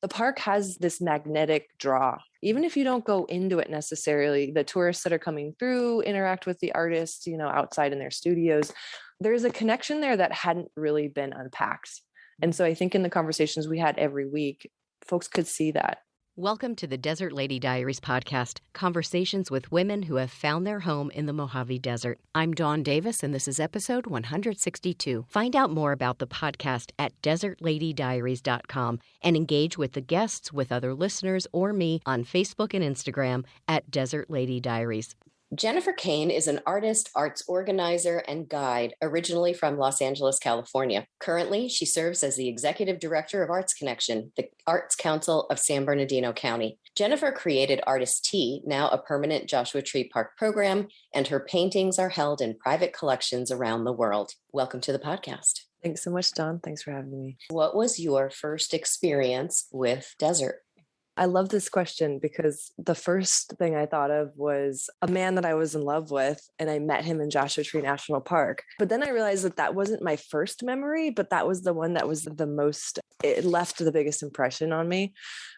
the park has this magnetic draw. Even if you don't go into it necessarily, the tourists that are coming through interact with the artists, outside in their studios. There's a connection there that hadn't really been unpacked. And so I think in the conversations we had every week, folks could see that. Welcome to the Desert Lady Diaries podcast, conversations with women who have found their home in the Mojave Desert. I'm Dawn Davis, and this is episode 162. Find out more about the podcast at desertladydiaries.com and engage with the guests, with other listeners, or me on Facebook and Instagram at Desert Lady Diaries. Jennifer Kane is an artist, arts organizer, and guide, originally from Los Angeles, California. Currently, she serves as the executive director of Arts Connection, the Arts Council of San Bernardino County. Jennifer created Artist Tea, now a permanent Joshua Tree Park program, and her paintings are held in private collections around the world. Welcome to the podcast. Thanks so much, Dawn. Thanks for having me. What was your first experience with desert? I love this question because the first thing I thought of was a man that I was in love with, and I met him in Joshua Tree National Park. But then I realized that wasn't my first memory, but that was the one that was the most, it left the biggest impression on me.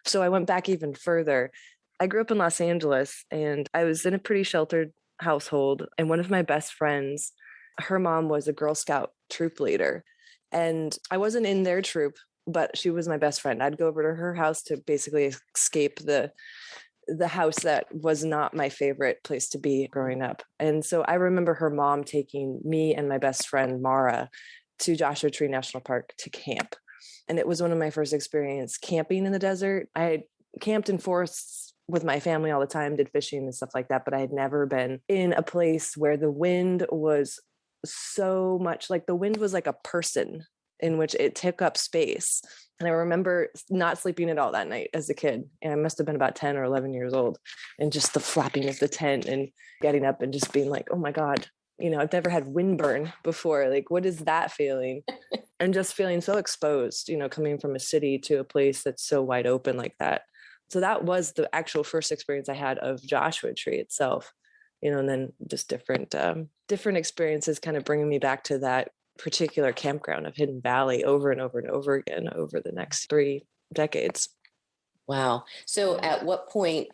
So I went back even further. I grew up in Los Angeles, and I was in a pretty sheltered household. And one of my best friends, her mom was a Girl Scout troop leader. And I wasn't in their troop, but she was my best friend. I'd go over to her house to basically escape the house that was not my favorite place to be growing up. And so I remember her mom taking me and my best friend, Mara, to Joshua Tree National Park to camp. And it was one of my first experience camping in the desert. I had camped in forests with my family all the time, did fishing and stuff like that, but I had never been in a place where the wind was so much like the wind was like a person, in which it took up space. And I remember not sleeping at all that night as a kid. And I must have been about 10 or 11 years old. And just the flapping of the tent and getting up and just being like, oh my God, I've never had windburn before. Like, what is that feeling? And just feeling so exposed, coming from a city to a place that's so wide open like that. So that was the actual first experience I had of Joshua Tree itself, and then just different experiences kind of bringing me back to that particular campground of Hidden Valley over and over and over again over the next 3 decades. Wow. So at what point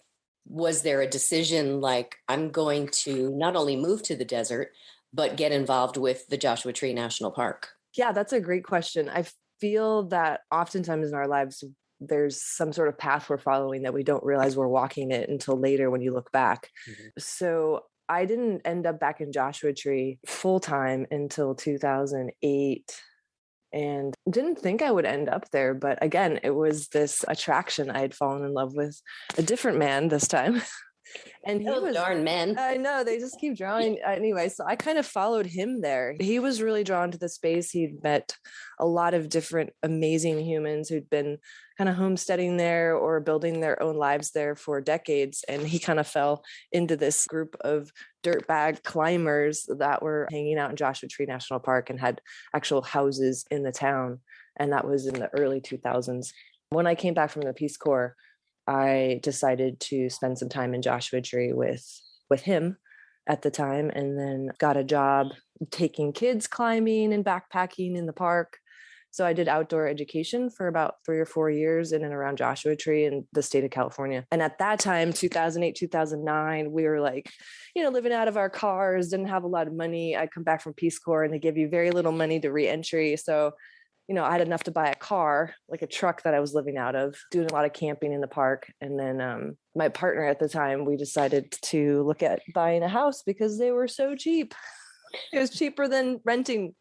was there a decision like, I'm going to not only move to the desert, but get involved with the Joshua Tree National Park? Yeah, that's a great question. I feel that oftentimes in our lives, there's some sort of path we're following that we don't realize we're walking it until later when you look back. Mm-hmm. So I didn't end up back in Joshua Tree full time until 2008 and didn't think I would end up there. But again, it was this attraction. I had fallen in love with a different man this time. And he was darn men. I know, they just keep drawing. Anyway, so I kind of followed him there. He was really drawn to the space. He'd met a lot of different amazing humans who'd been kind of homesteading there or building their own lives there for decades. And he kind of fell into this group of dirtbag climbers that were hanging out in Joshua Tree National Park and had actual houses in the town. And that was in the early 2000s. When I came back from the Peace Corps, I decided to spend some time in Joshua Tree with him at the time, and then got a job taking kids climbing and backpacking in the park. So I did outdoor education for about 3 or 4 years in and around Joshua Tree in the state of California. And at that time, 2008, 2009, we were like, living out of our cars, didn't have a lot of money. I come back from Peace Corps and they give you very little money to reentry. So I had enough to buy a car, like a truck that I was living out of, doing a lot of camping in the park. And then my partner at the time, we decided to look at buying a house because they were so cheap. It was cheaper than renting.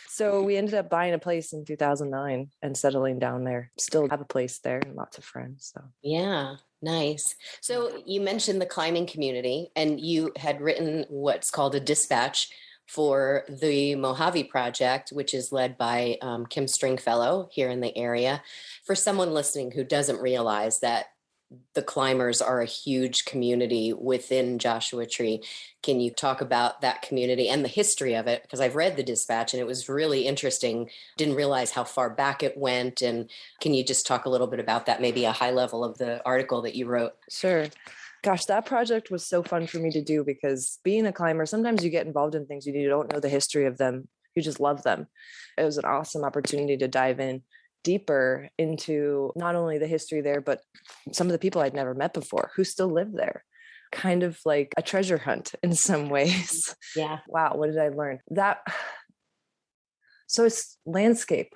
So we ended up buying a place in 2009 and settling down there. Still have a place there and lots of friends. So yeah, nice. So you mentioned the climbing community, and you had written what's called a dispatch for the Mojave Project, which is led by Kim Stringfellow here in the area. For someone listening who doesn't realize that the climbers are a huge community within Joshua Tree, can you talk about that community and the history of it? Because I've read the dispatch and it was really interesting. Didn't realize how far back it went. And can you just talk a little bit about that, maybe a high level of the article that you wrote? Sure. Gosh, that project was so fun for me to do because being a climber, sometimes you get involved in things you don't know the history of them. You just love them. It was an awesome opportunity to dive in deeper into not only the history there, but some of the people I'd never met before who still live there. Kind of like a treasure hunt in some ways. Yeah. Wow, what did I learn? So it's landscape.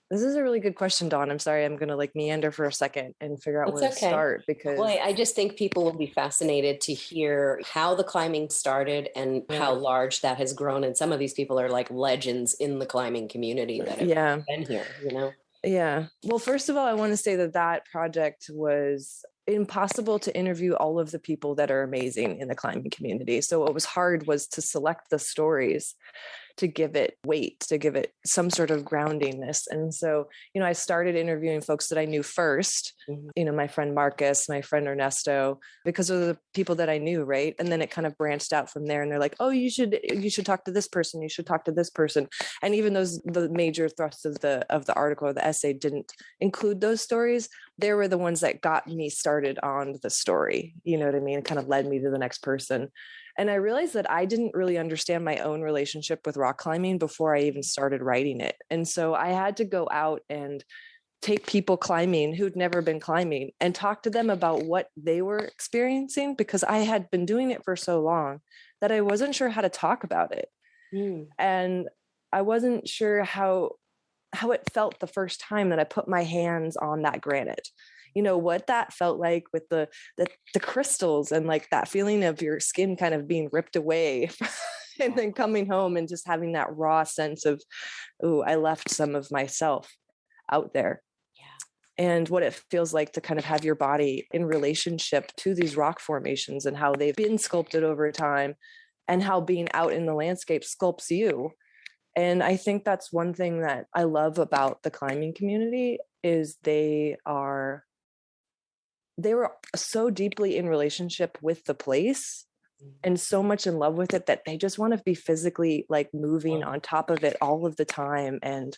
This is a really good question, Dawn. I'm sorry, I'm going to like meander for a second and figure out That's where to okay. start because Well, I just think people will be fascinated to hear how the climbing started and how large that has grown. And some of these people are like legends in the climbing community that have been here, you know? Yeah. Well, first of all, I want to say that project was impossible to interview all of the people that are amazing in the climbing community. So what was hard was to select the stories to give it weight, to give it some sort of groundingness. And so, I started interviewing folks that I knew first, my friend Marcus, my friend Ernesto, because of the people that I knew, right? And then it kind of branched out from there. And they're like, oh, you should talk to this person. You should talk to this person. And even the major thrusts of the article or the essay didn't include those stories. They were the ones that got me started on the story. You know what I mean? It kind of led me to the next person. And I realized that I didn't really understand my own relationship with rock climbing before I even started writing it. And so I had to go out and take people climbing who'd never been climbing and talk to them about what they were experiencing, because I had been doing it for so long that I wasn't sure how to talk about it. And I wasn't sure how it felt the first time that I put my hands on that granite. What that felt like with the crystals and like that feeling of your skin kind of being ripped away and then coming home and just having that raw sense of, oh, I left some of myself out there. Yeah. And what it feels like to kind of have your body in relationship to these rock formations and how they've been sculpted over time and how being out in the landscape sculpts you. And I think that's one thing that I love about the climbing community is they were so deeply in relationship with the place and so much in love with it that they just want to be physically like moving on top of it all of the time. And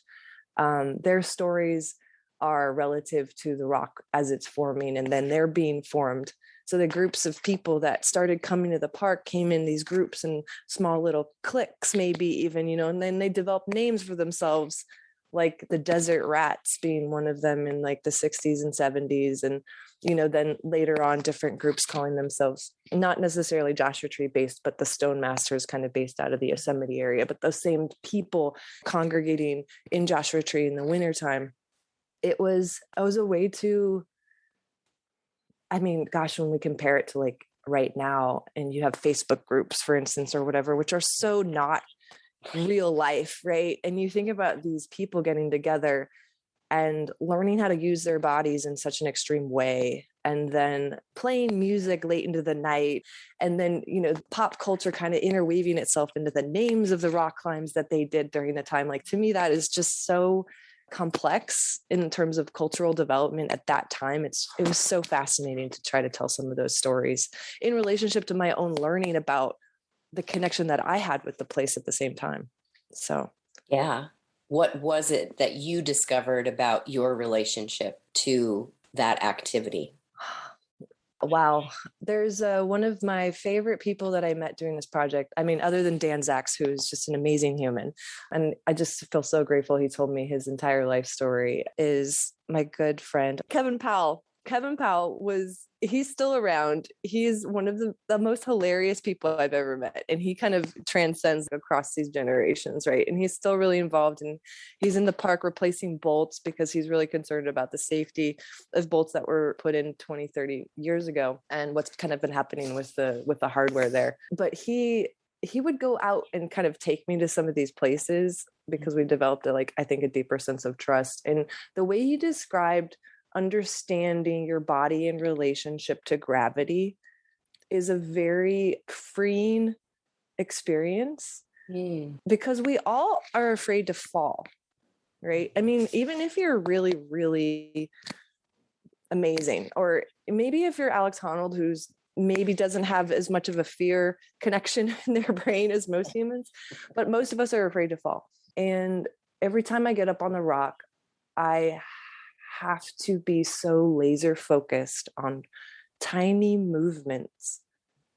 their stories are relative to the rock as it's forming, and then they're being formed. So the groups of people that started coming to the park came in these groups and small little cliques, maybe even, and then they developed names for themselves, like the Desert Rats being one of them in like the 60s and 70s. And, then later on different groups calling themselves not necessarily Joshua Tree based, but the Stone Masters kind of based out of the Yosemite area, but those same people congregating in Joshua Tree in the wintertime. It was a way to, when we compare it to like right now, and you have Facebook groups, for instance, or whatever, which are so not real life, right? And you think about these people getting together and learning how to use their bodies in such an extreme way, and then playing music late into the night, and then, pop culture kind of interweaving itself into the names of the rock climbs that they did during the time. Like, to me, that is just so complex in terms of cultural development at that time. It was so fascinating to try to tell some of those stories in relationship to my own learning about the connection that I had with the place at the same time. So, yeah. What was it that you discovered about your relationship to that activity? Wow. There's one of my favorite people that I met during this project. Other than Dan Zacks, who is just an amazing human. And I just feel so grateful he told me his entire life story, is my good friend, Kevin Powell. Kevin Powell he's still around. He's one of the most hilarious people I've ever met. And he kind of transcends across these generations, right? And he's still really involved, and he's in the park replacing bolts because he's really concerned about the safety of bolts that were put in 20, 30 years ago and what's kind of been happening with the hardware there. But he would go out and kind of take me to some of these places because we developed I think a deeper sense of trust. And the way he described understanding your body in relationship to gravity is a very freeing experience because we all are afraid to fall, right? Even if you're really, really amazing, or maybe if you're Alex Honnold, who's maybe doesn't have as much of a fear connection in their brain as most humans, but most of us are afraid to fall. And every time I get up on the rock, I have to be so laser focused on tiny movements,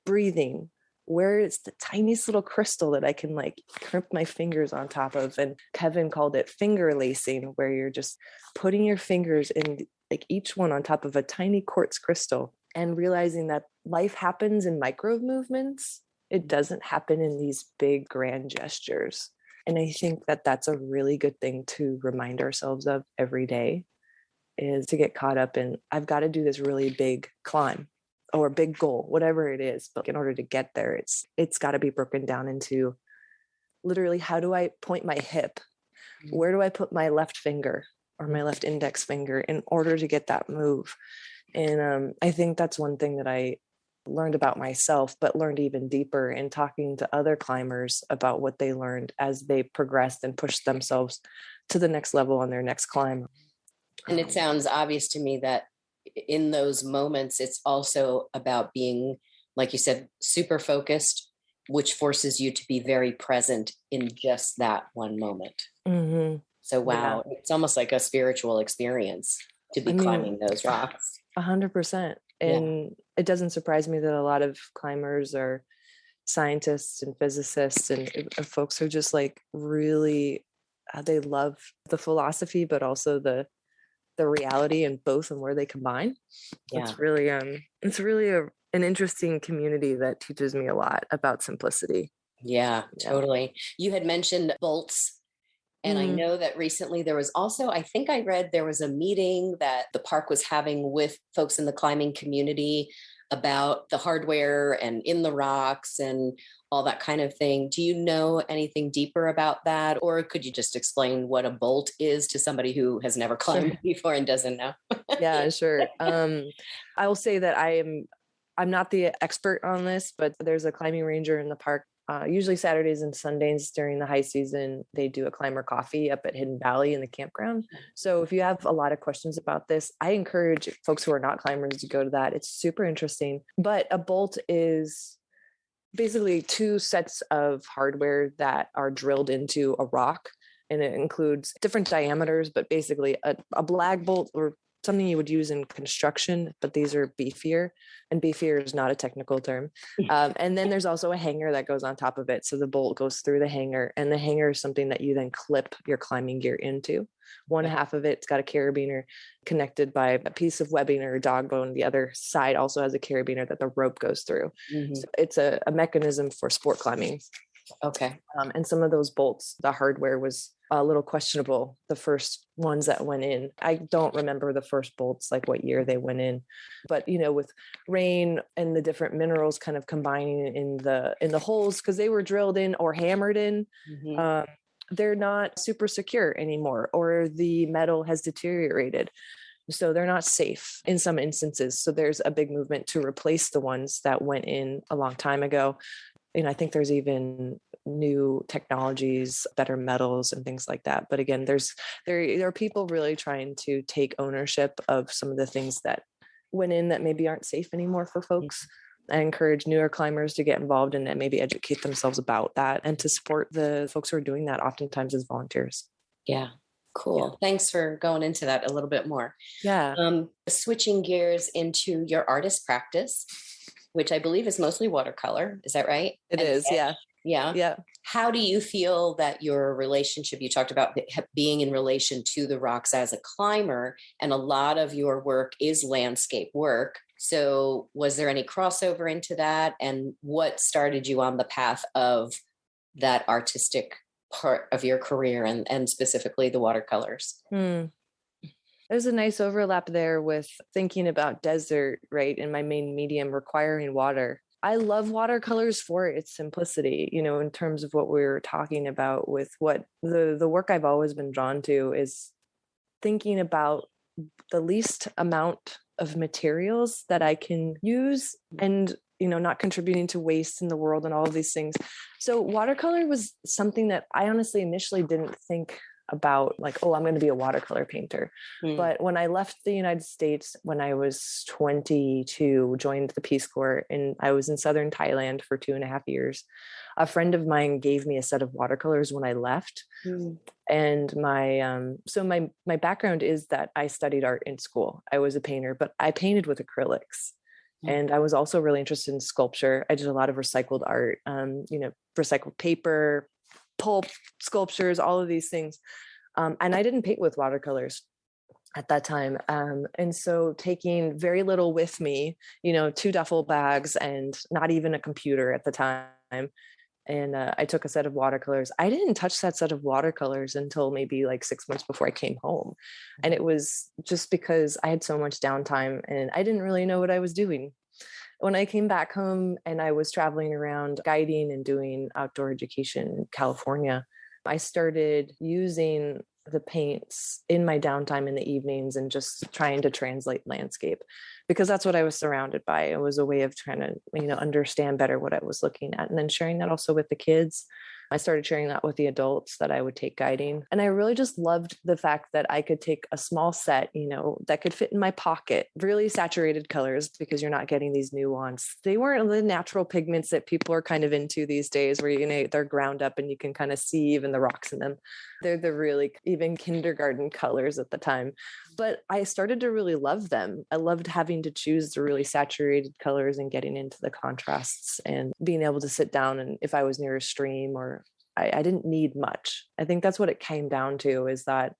breathing, where it's the tiniest little crystal that I can like crimp my fingers on top of. And Kevin called it finger lacing, where you're just putting your fingers in like each one on top of a tiny quartz crystal and realizing that life happens in micro movements. It doesn't happen in these big grand gestures. And I think that that's a really good thing to remind ourselves of every day, is to get caught up in, I've got to do this really big climb or big goal, whatever it is. But in order to get there, it's got to be broken down into literally, how do I point my hip? Where do I put my left finger or my left index finger in order to get that move? And I think that's one thing that I learned about myself, but learned even deeper in talking to other climbers about what they learned as they progressed and pushed themselves to the next level on their next climb. And it sounds obvious to me that in those moments, it's also about being, like you said, super focused, which forces you to be very present in just that one moment. Mm-hmm. So, wow, it's almost like a spiritual experience to be climbing those rocks. 100%. And it doesn't surprise me that a lot of climbers are scientists and physicists and folks are just like really, they love the philosophy, but also the reality in both and where they combine. It's really an interesting community that teaches me a lot about simplicity. Yeah, totally. You had mentioned bolts. And I know that recently there was also, I think I read there was a meeting that the park was having with folks in the climbing community about the hardware and in the rocks and all that kind of thing. Do you know anything deeper about that? Or could you just explain what a bolt is to somebody who has never climbed before and doesn't know? Yeah, sure. I will say that I'm not the expert on this, but there's a climbing ranger in the park. Usually Saturdays and Sundays during the high season, they do a climber coffee up at Hidden Valley in the campground. So if you have a lot of questions about this, I encourage folks who are not climbers to go to that. It's super interesting. But a bolt is basically two sets of hardware that are drilled into a rock. And it includes different diameters, but basically a black bolt or something you would use in construction, but these are beefier, and beefier is not a technical term. And then there's also a hanger that goes on top of it. So the bolt goes through the hanger, and the hanger is something that you then clip your climbing gear into. One half of it's got a carabiner connected by a piece of webbing or a dog bone. The other side also has a carabiner that the rope goes through. So it's a mechanism for sport climbing. Okay. And some of those bolts, the hardware was a little questionable, the first ones that went in. I don't remember the first bolts, like what year they went in, but with rain and the different minerals kind of combining in the holes, because they were drilled in or hammered in, they're not super secure anymore, or the metal has deteriorated. So they're not safe in some instances. So there's a big movement to replace the ones that went in a long time ago. I think there's even new technologies, better metals and things like that. But again, there are people really trying to take ownership of some of the things that went in that maybe aren't safe anymore for folks. I encourage newer climbers to get involved in it, maybe educate themselves about that, and to support the folks who are doing that, oftentimes as volunteers. Yeah. Cool. Yeah. Thanks for going into that a little bit more. Yeah. Switching gears into your artist practice, which I believe is mostly watercolor. Is that right? It is. Yeah. Yeah. Yeah. How do you feel that your relationship, you talked about being in relation to the rocks as a climber, and a lot of your work is landscape work. So was there any crossover into that? And what started you on the path of that artistic part of your career, and specifically the watercolors? There's a nice overlap there with thinking about desert, right? And my main medium requiring water. I love watercolors for its simplicity, in terms of what we were talking about with what the work I've always been drawn to is thinking about the least amount of materials that I can use and, not contributing to waste in the world and all of these things. So watercolor was something that I honestly initially didn't think about, like, oh, I'm going to be a watercolor painter. But when I left the United States when I was 22, joined the Peace Corps, and I was in southern Thailand for 2.5 years, a friend of mine gave me a set of watercolors when I left. And my background is that I studied art in school. I was a painter, but I painted with acrylics. And I was also really interested in sculpture. I did a lot of recycled art, recycled paper, pulp sculptures, all of these things. And I didn't paint with watercolors at that time. And so taking very little with me, 2 duffel bags and not even a computer at the time. And I took a set of watercolors. I didn't touch that set of watercolors until maybe like 6 months before I came home. And it was just because I had so much downtime and I didn't really know what I was doing. When I came back home and I was traveling around guiding and doing outdoor education in California, I started using the paints in my downtime in the evenings and just trying to translate landscape, because that's what I was surrounded by. It was a way of trying to, understand better what I was looking at, and then sharing that also with the kids. I started sharing that with the adults that I would take guiding. And I really just loved the fact that I could take a small set, that could fit in my pocket, really saturated colors, because you're not getting these nuance. They weren't the natural pigments that people are kind of into these days, where, they're ground up and you can kind of see even the rocks in them. They're the really even kindergarten colors at the time. But I started to really love them. I loved having to choose the really saturated colors and getting into the contrasts and being able to sit down. And if I was near a stream, or I didn't need much. I think that's what it came down to, is that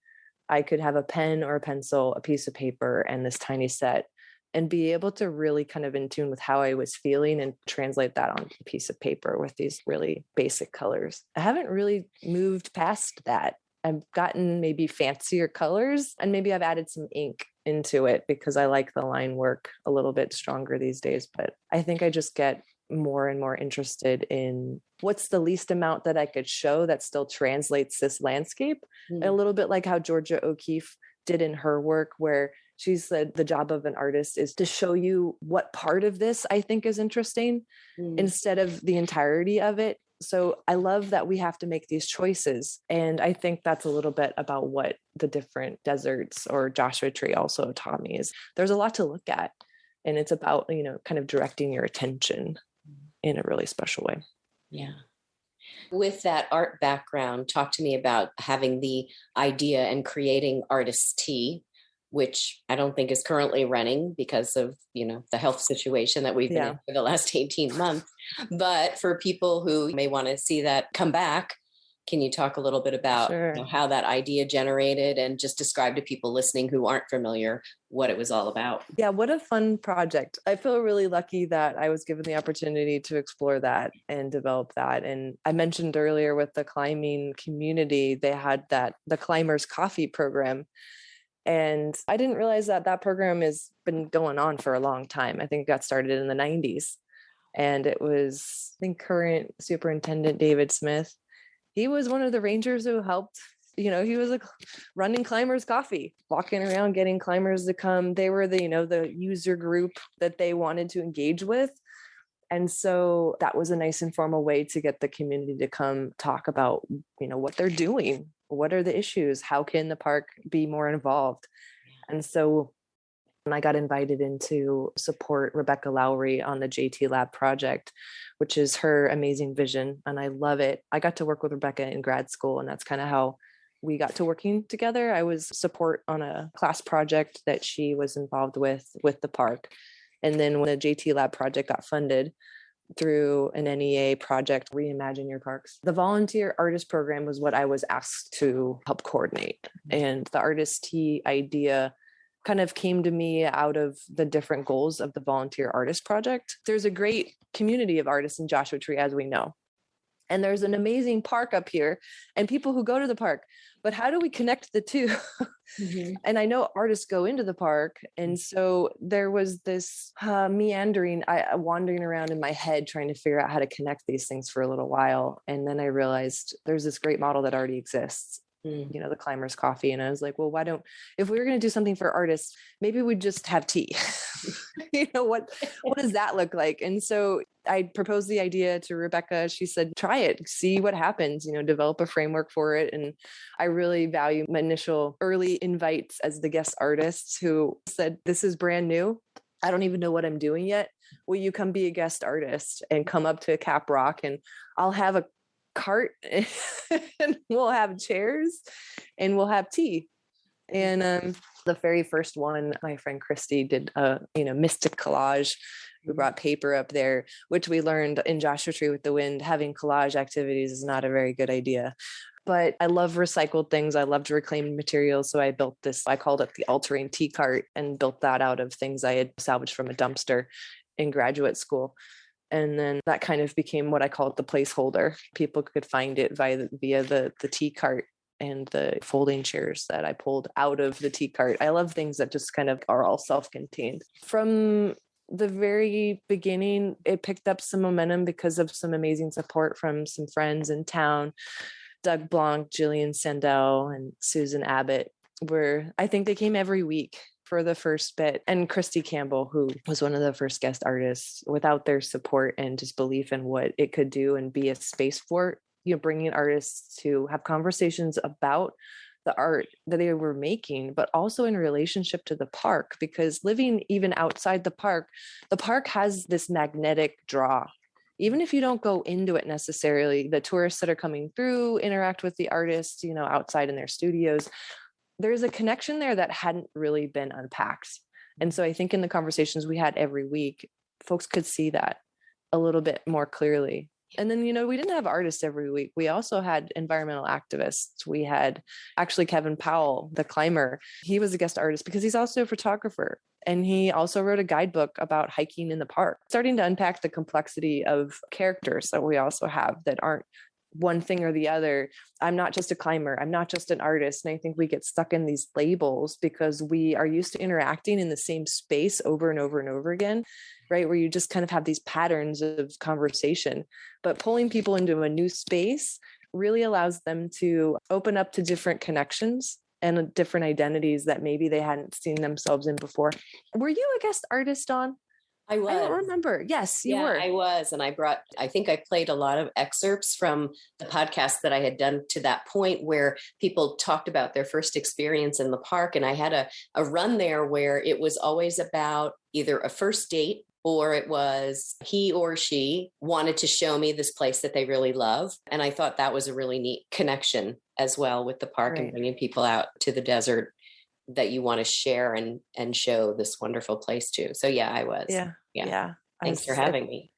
I could have a pen or a pencil, a piece of paper, and this tiny set, and be able to really kind of in tune with how I was feeling and translate that onto a piece of paper with these really basic colors. I haven't really moved past that. I've gotten maybe fancier colors, and maybe I've added some ink into it because I like the line work a little bit stronger these days. But I think I just get more and more interested in what's the least amount that I could show that still translates this landscape. A little bit like how Georgia O'Keeffe did in her work, where she said the job of an artist is to show you what part of this I think is interesting instead of the entirety of it. So I love that we have to make these choices. And I think that's a little bit about what the different deserts or Joshua Tree also taught me, is there's a lot to look at. And it's about, kind of directing your attention in a really special way. Yeah. With that art background, talk to me about having the idea and creating Artist Tea, which I don't think is currently running because of, the health situation that we've been in for the last 18 months. But for people who may want to see that come back, can you talk a little bit about how that idea generated, and just describe to people listening who aren't familiar what it was all about? Yeah, what a fun project. I feel really lucky that I was given the opportunity to explore that and develop that. And I mentioned earlier with the climbing community, they had the Climbers Coffee program. And I didn't realize that program has been going on for a long time. I think it got started in the 90s. And it was, I think, current Superintendent David Smith. He was one of the rangers who helped, he was running Climbers Coffee, walking around getting climbers to come. They were the user group that they wanted to engage with. And so that was a nice informal way to get the community to come talk about, what they're doing. What are the issues? How can the park be more involved? And so I got invited in to support Rebecca Lowry on the JT Lab project, which is her amazing vision. And I love it. I got to work with Rebecca in grad school, and that's kind of how we got to working together. I was support on a class project that she was involved with the park. And then when the JT Lab project got funded through an NEA project, Reimagine Your Parks, the volunteer artist program was what I was asked to help coordinate. And the Artist Tea idea kind of came to me out of the different goals of the volunteer artist project. There's a great community of artists in Joshua Tree, as we know. And there's an amazing park up here and people who go to the park. But how do we connect the two? And I know artists go into the park. And so there was this meandering, wandering around in my head, trying to figure out how to connect these things for a little while. And then I realized there's this great model that already exists. The Climbers Coffee. And I was like, well, if we were going to do something for artists, maybe we'd just have tea. What does that look like? And so I proposed the idea to Rebecca. She said, try it, see what happens, develop a framework for it. And I really value my initial early invites as the guest artists who said, this is brand new. I don't even know what I'm doing yet. Will you come be a guest artist and come up to Cap Rock, and I'll have a cart and we'll have chairs and we'll have tea. And the very first one, my friend Christy did a, mystic collage. We brought paper up there, which we learned in Joshua Tree with the Wind, having collage activities is not a very good idea. But I love recycled things. I loved reclaimed materials. So I built this, I called it the all-terrain tea cart, and built that out of things I had salvaged from a dumpster in graduate school. And then that kind of became what I call it the placeholder. People could find it via the tea cart and the folding chairs that I pulled out of the tea cart. I love things that just kind of are all self-contained. From the very beginning, it picked up some momentum because of some amazing support from some friends in town. Doug Blanc, Jillian Sandell, and Susan Abbott I think they came every week for the first bit. And Christy Campbell, who was one of the first guest artists. Without their support and just belief in what it could do and be a space for, bringing artists to have conversations about the art that they were making, but also in relationship to the park, because living even outside the park has this magnetic draw. Even if you don't go into it necessarily, the tourists that are coming through interact with the artists, outside in their studios. There's a connection there that hadn't really been unpacked. And so I think in the conversations we had every week, folks could see that a little bit more clearly. And then, we didn't have artists every week. We also had environmental activists. We had actually Kevin Powell, the climber. He was a guest artist because he's also a photographer. And he also wrote a guidebook about hiking in the park, starting to unpack the complexity of characters that we also have that aren't one thing or the other. I'm not just a climber. I'm not just an artist. And I think we get stuck in these labels because we are used to interacting in the same space over and over and over again, right? Where you just kind of have these patterns of conversation, but pulling people into a new space really allows them to open up to different connections and different identities that maybe they hadn't seen themselves in before. Were you a guest artist on? I was. I don't remember. Yes, you were. I was. And I think I played a lot of excerpts from the podcast that I had done to that point where people talked about their first experience in the park. And I had a run there where it was always about either a first date, or it was he or she wanted to show me this place that they really love. And I thought that was a really neat connection as well with the park, right, and bringing people out to the desert that you want to share and show this wonderful place to. So yeah, I was. Yeah. Thanks for having me.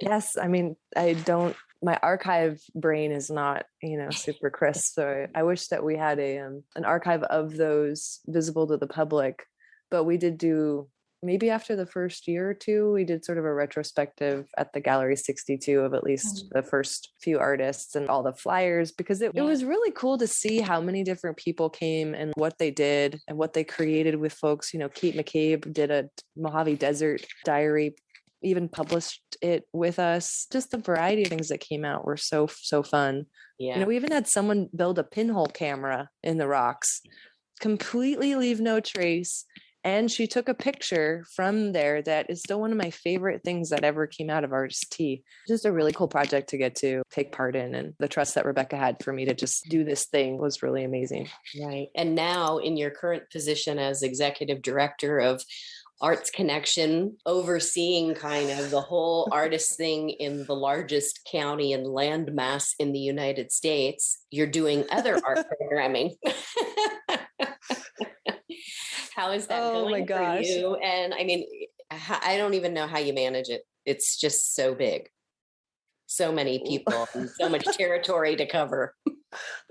Yes. I mean, my archive brain is not, super crisp. So I wish that we had an archive of those visible to the public, but we did do, maybe after the first year or two, we did sort of a retrospective at the Gallery 62 of at least the first few artists and all the flyers, because it was really cool to see how many different people came and what they did and what they created with folks. Kate McCabe did a Mojave Desert diary, even published it with us. Just the variety of things that came out were so fun. Yeah. We even had someone build a pinhole camera in the rocks, completely leave no trace. And she took a picture from there that is still one of my favorite things that ever came out of Artist Tea. Just a really cool project to get to take part in. And the trust that Rebecca had for me to just do this thing was really amazing. Right. And now in your current position as executive director of Arts Connection, overseeing kind of the whole artist thing in the largest county and landmass in the United States, you're doing other art programming. How is that going for you? And I mean, I don't even know how you manage it. It's just so big. So many people and so much territory to cover.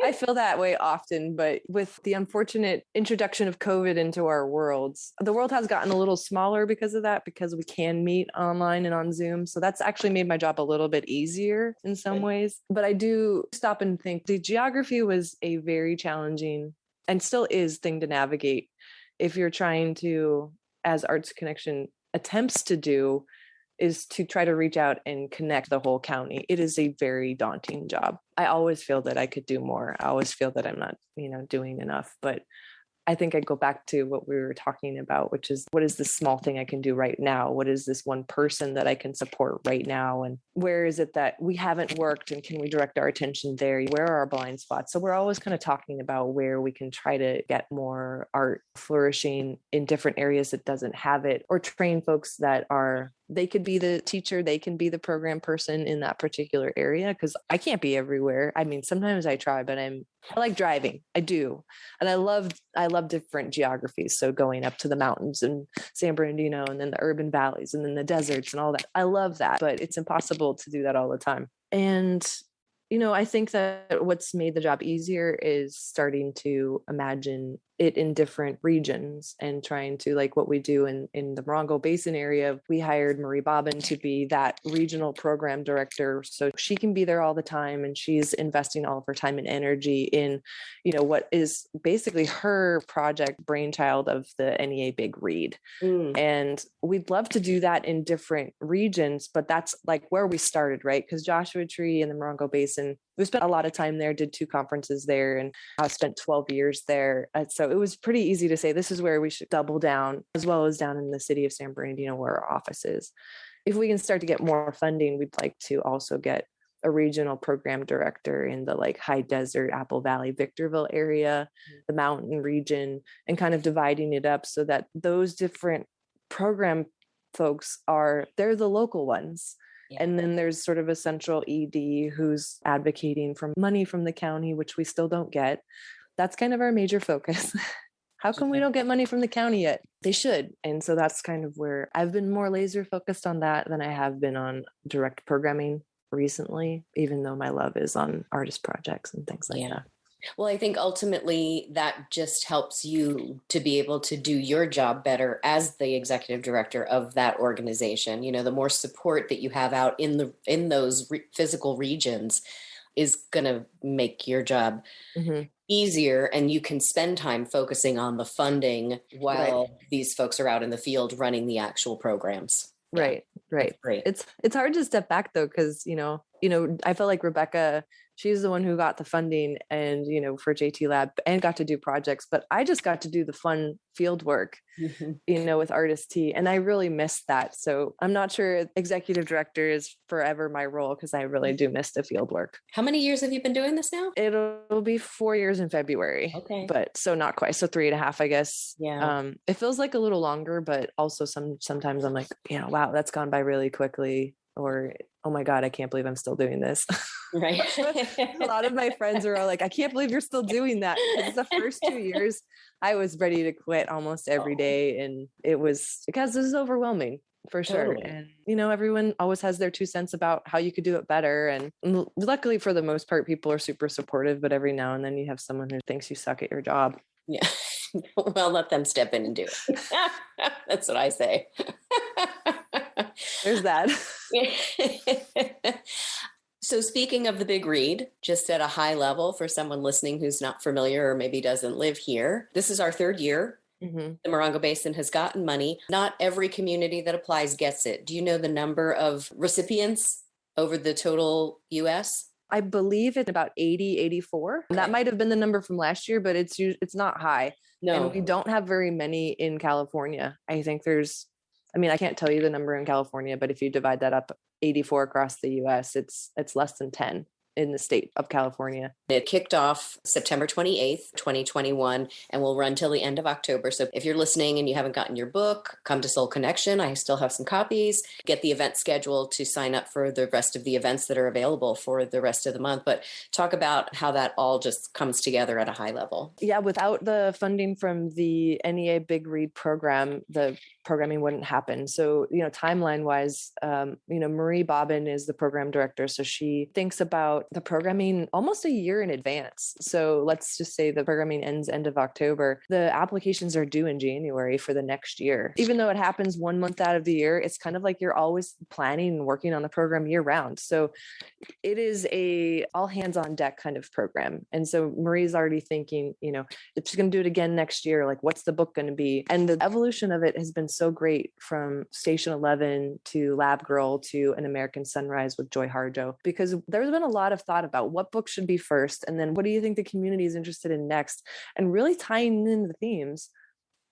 I feel that way often, but with the unfortunate introduction of COVID into our worlds, the world has gotten a little smaller because of that, because we can meet online and on Zoom. So that's actually made my job a little bit easier in some ways. But I do stop and think the geography was a very challenging and still is thing to navigate. If you're trying to, as Arts Connection attempts to do, is to try to reach out and connect the whole county. It is a very daunting job. I always feel that I could do more. I always feel that I'm not, doing enough. But I think I go back to what we were talking about, which is, what is this small thing I can do right now? What is this one person that I can support right now? And where is it that we haven't worked, and can we direct our attention there? Where are our blind spots? So we're always kind of talking about where we can try to get more art flourishing in different areas that doesn't have it, or train folks that are they could be the teacher, they can be the program person in that particular area, because I can't be everywhere. I mean, sometimes I try, but I like driving. I do. And I love different geographies. So going up to the mountains and San Bernardino, and then the urban valleys, and then the deserts and all that. I love that, but it's impossible to do that all the time. And I think that what's made the job easier is starting to imagine it in different regions and trying to, like what we do in the Morongo Basin area. We hired Marie Bobbin to be that regional program director. So she can be there all the time, and she's investing all of her time and energy in, what is basically her project brainchild of the NEA Big Read. And we'd love to do that in different regions, but that's like where we started, right? Because Joshua Tree and the Morongo Basin, we spent a lot of time there, did 2 conferences there, and I spent 12 years there. So it was pretty easy to say, this is where we should double down, as well as down in the city of San Bernardino where our office is. If we can start to get more funding, we'd like to also get a regional program director in the like high desert, Apple Valley, Victorville area, the mountain region, and kind of dividing it up so that those different program folks they're the local ones. Yeah. And then there's sort of a central ED who's advocating for money from the county, which we still don't get. That's kind of our major focus. How come we don't get money from the county yet? They should. And so that's kind of where I've been more laser focused on that than I have been on direct programming recently, even though my love is on artist projects and things like that. Well, I think ultimately that just helps you to be able to do your job better as the executive director of that organization. The more support that you have out in those physical regions is going to make your job easier, and you can spend time focusing on the funding while these folks are out in the field running the actual programs. Right. Great. It's hard to step back though, because I felt like Rebecca, she's the one who got the funding and for JT Lab and got to do projects, but I just got to do the fun field work, with Artist T, and I really missed that. So I'm not sure executive director is forever my role, because I really do miss the field work. How many years have you been doing this now? It'll be 4 years in February. Okay, but so not quite. So 3.5, I guess. Yeah. It feels like a little longer, but also sometimes I'm like, wow, that's gone by really quickly. Or, oh my God, I can't believe I'm still doing this. Right. A lot of my friends are all like, I can't believe you're still doing that. Because the first 2 years, I was ready to quit almost every day. And it was because this is overwhelming for sure. Totally. And, everyone always has their 2 cents about how you could do it better. And luckily, for the most part, people are super supportive. But every now and then you have someone who thinks you suck at your job. Yeah. Well, let them step in and do it. That's what I say. There's that. So speaking of the Big Read, just at a high level for someone listening who's not familiar or maybe doesn't live here, this is our 3rd year. The Morongo Basin has gotten money. Not every community that applies gets it. Do you know the number of recipients over the total U.S.? I believe it's about 80, 84. Okay. That might have been the number from last year, but it's not high. No. And we don't have very many in California. I think I can't tell you the number in California, but if you divide that up 84 across the US, it's less than 10 in the state of California. It kicked off September 28th, 2021, and will run till the end of October. So if you're listening and you haven't gotten your book, come to Soul Connection. I still have some copies. Get the event schedule to sign up for the rest of the events that are available for the rest of the month. But talk about how that all just comes together at a high level. Yeah, without the funding from the NEA Big Read program, the programming wouldn't happen. So, timeline wise, Marie Bobbin is the program director. So she thinks about the programming almost a year in advance. So let's just say the programming ends end of October. The applications are due in January for the next year. Even though it happens 1 month out of the year, it's kind of like you're always planning and working on the program year round. So it is a all hands on deck kind of program. And so Marie's already thinking, if she's going to do it again next year, like what's the book going to be? And the evolution of it has been so great, from Station 11 to Lab Girl to An American Sunrise with Joy Harjo, because there's been a lot of thought about what book should be first, and then what do you think the community is interested in next, and really tying in the themes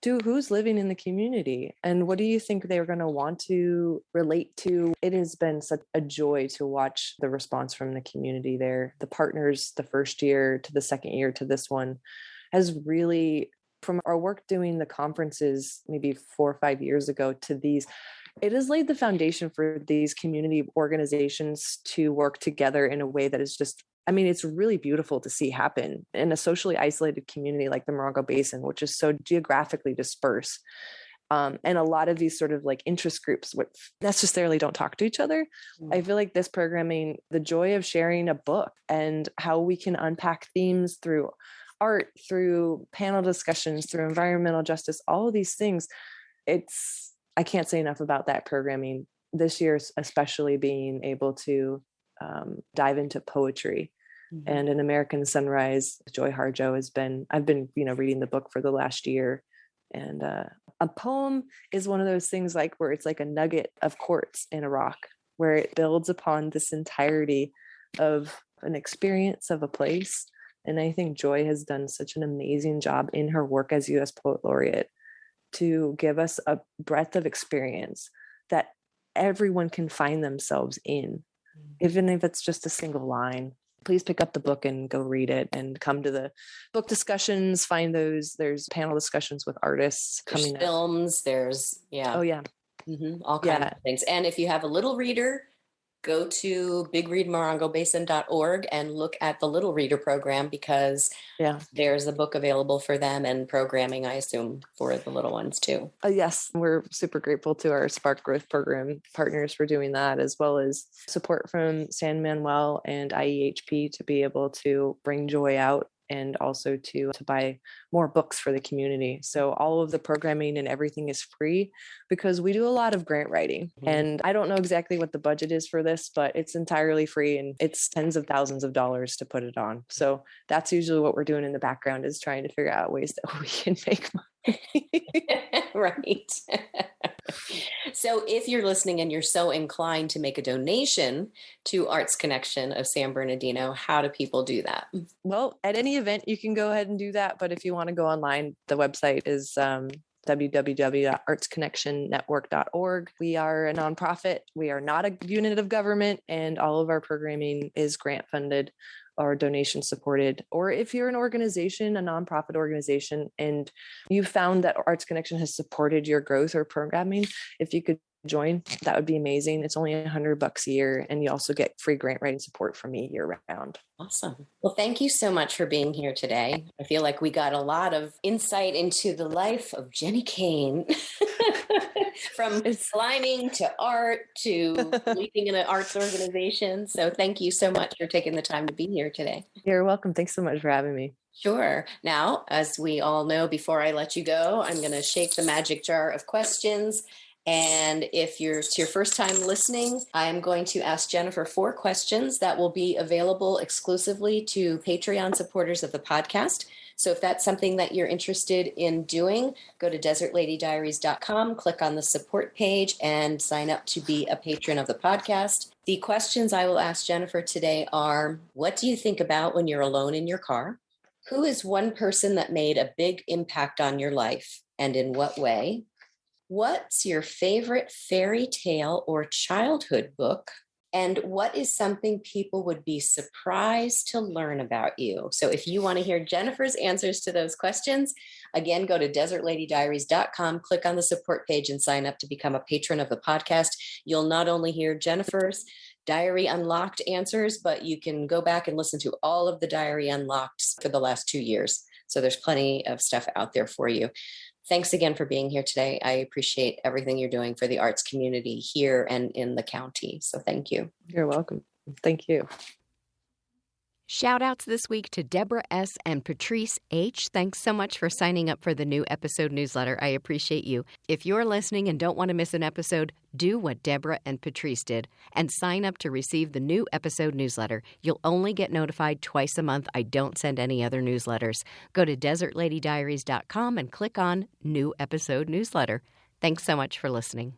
to who's living in the community and what do you think they're going to want to relate to. It has been such a joy to watch the response from the community there. The partners, the first year to the second year to this one, has really, from our work doing the conferences maybe 4 or 5 years ago to these, It has laid the foundation for these community organizations to work together in a way that is just, I mean, it's really beautiful to see happen in a socially isolated community like the Morongo Basin, which is so geographically dispersed. And a lot of these sort of like interest groups which necessarily don't talk to each other. I feel like this programming, the joy of sharing a book and how we can unpack themes through art, through panel discussions, through environmental justice, all of these things, I can't say enough about that programming this year, especially being able to dive into poetry. And An American Sunrise, Joy Harjo I've been, reading the book for the last year. And a poem is one of those things like where it's like a nugget of quartz in a rock, where it builds upon this entirety of an experience of a place. And I think Joy has done such an amazing job in her work as U.S. Poet Laureate to give us a breadth of experience that everyone can find themselves in, even if it's just a single line. Please pick up the book and go read it and come to the book discussions. Find those. There's panel discussions with artists coming up. Films. There's, yeah. Oh, yeah. All kinds of things. And if you have a little reader, go to bigreadmorongobasin.org and look at the Little Reader program, because there's a book available for them and programming, I assume, for the little ones too. Yes, we're super grateful to our Spark Growth Program partners for doing that, as well as support from San Manuel and IEHP to be able to bring Joy out and also to buy more books for the community. So all of the programming and everything is free because we do a lot of grant writing. And I don't know exactly what the budget is for this, but it's entirely free and it's tens of thousands of dollars to put it on. So that's usually what we're doing in the background, is trying to figure out ways that we can make money. Right. So if you're listening and you're so inclined to make a donation to Arts Connection of San Bernardino, how do people do that? Well, at any event, you can go ahead and do that. But if you want to go online, the website is www.artsconnectionnetwork.org. We are a nonprofit. We are not a unit of government, and all of our programming is grant funded or donation supported. Or if you're an organization, a nonprofit organization, and you found that Arts Connection has supported your growth or programming, if you could join, that would be amazing. It's only $100 a year, and you also get free grant writing support from me year round. Awesome. Well, thank you so much for being here today. I feel like we got a lot of insight into the life of Jenny Kane. From climbing to art to leading in an arts organization. So thank you so much for taking the time to be here today. You're welcome. Thanks so much for having me. Sure. Now, as we all know, before I let you go, I'm going to shake the magic jar of questions. And if it's your first time listening, I am going to ask Jennifer 4 questions that will be available exclusively to Patreon supporters of the podcast. So if that's something that you're interested in doing, go to desertladydiaries.com, click on the support page, and sign up to be a patron of the podcast. The questions I will ask Jennifer today are, what do you think about when you're alone in your car? Who is one person that made a big impact on your life, and in what way? What's your favorite fairy tale or childhood book? And what is something people would be surprised to learn about you? So if you want to hear Jennifer's answers to those questions, again, go to desertladydiaries.com, click on the support page, and sign up to become a patron of the podcast. You'll not only hear Jennifer's Diary Unlocked answers, but you can go back and listen to all of the Diary Unlocked for the last 2 years. So there's plenty of stuff out there for you. Thanks again for being here today. I appreciate everything you're doing for the arts community here and in the county. So thank you. You're welcome. Thank you. Shout outs this week to Deborah S. and Patrice H. Thanks so much for signing up for the new episode newsletter. I appreciate you. If you're listening and don't want to miss an episode, do what Deborah and Patrice did and sign up to receive the new episode newsletter. You'll only get notified twice a month. I don't send any other newsletters. Go to desertladydiaries.com and click on New Episode Newsletter. Thanks so much for listening.